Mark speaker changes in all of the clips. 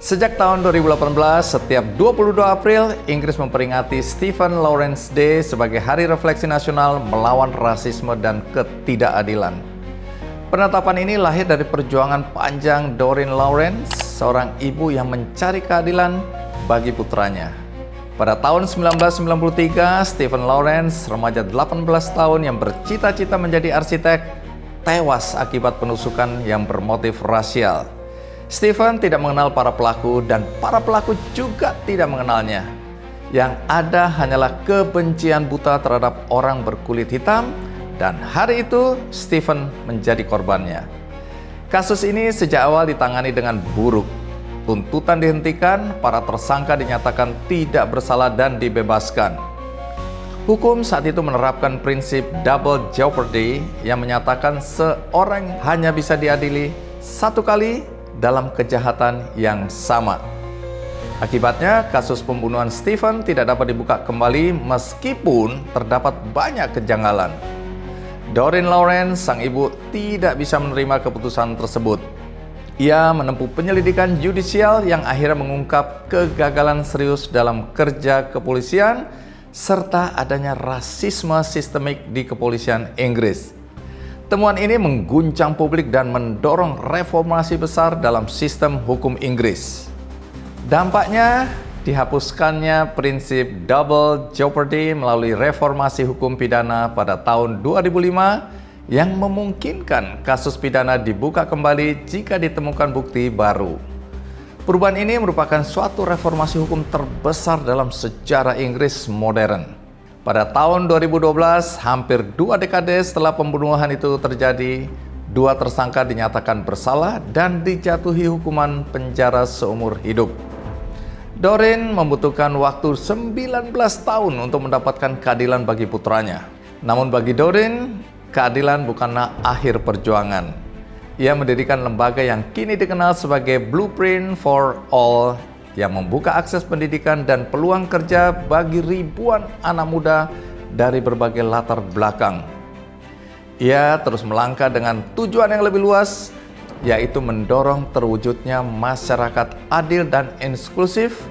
Speaker 1: Sejak tahun 2018, setiap 22 April, Inggris memperingati Stephen Lawrence Day sebagai hari refleksi nasional melawan rasisme dan ketidakadilan. Penetapan ini lahir dari perjuangan panjang Doreen Lawrence, seorang ibu yang mencari keadilan bagi putranya. Pada tahun 1993, Stephen Lawrence, remaja 18 tahun yang bercita-cita menjadi arsitek, tewas akibat penusukan yang bermotif rasial. Stephen tidak mengenal para pelaku dan para pelaku juga tidak mengenalnya. Yang ada hanyalah kebencian buta terhadap orang berkulit hitam, dan hari itu Stephen menjadi korbannya. Kasus ini sejak awal ditangani dengan buruk. Tuntutan dihentikan, para tersangka dinyatakan tidak bersalah dan dibebaskan. Hukum saat itu menerapkan prinsip double jeopardy yang menyatakan seorang hanya bisa diadili satu kali dalam kejahatan yang sama. Akibatnya, kasus pembunuhan Stephen tidak dapat dibuka kembali meskipun terdapat banyak kejanggalan. Doreen Lawrence, sang ibu, tidak bisa menerima keputusan tersebut. Ia menempuh penyelidikan yudisial yang akhirnya mengungkap kegagalan serius dalam kerja kepolisian serta adanya rasisme sistemik di kepolisian Inggris. Temuan ini mengguncang publik dan mendorong reformasi besar dalam sistem hukum Inggris. Dampaknya, dihapuskannya prinsip double jeopardy melalui reformasi hukum pidana pada tahun 2005 yang memungkinkan kasus pidana dibuka kembali jika ditemukan bukti baru. Perubahan ini merupakan suatu reformasi hukum terbesar dalam sejarah Inggris modern. Pada tahun 2012, hampir 2 dekade setelah pembunuhan itu terjadi, 2 tersangka dinyatakan bersalah dan dijatuhi hukuman penjara seumur hidup. Doreen membutuhkan waktu 19 tahun untuk mendapatkan keadilan bagi putranya. Namun bagi Doreen, keadilan bukanlah akhir perjuangan. Ia mendirikan lembaga yang kini dikenal sebagai Blueprint for All yang membuka akses pendidikan dan peluang kerja bagi ribuan anak muda dari berbagai latar belakang. Ia terus melangkah dengan tujuan yang lebih luas, yaitu mendorong terwujudnya masyarakat adil dan inklusif,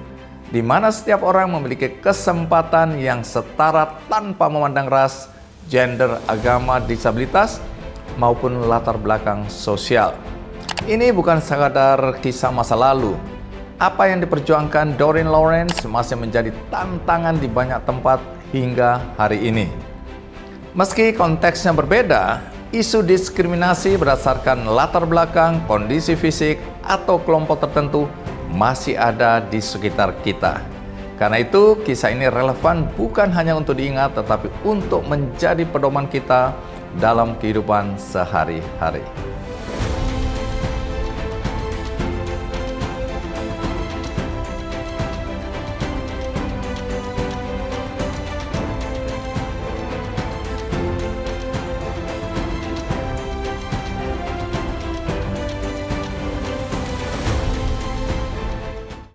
Speaker 1: di mana setiap orang memiliki kesempatan yang setara tanpa memandang ras, gender, agama, disabilitas, maupun latar belakang sosial. Ini bukan sekadar kisah masa lalu. Apa yang diperjuangkan Doreen Lawrence masih menjadi tantangan di banyak tempat hingga hari ini. Meski konteksnya berbeda, isu diskriminasi berdasarkan latar belakang, kondisi fisik, atau kelompok tertentu masih ada di sekitar kita. Karena itu, kisah ini relevan bukan hanya untuk diingat, tetapi untuk menjadi pedoman kita dalam kehidupan sehari-hari.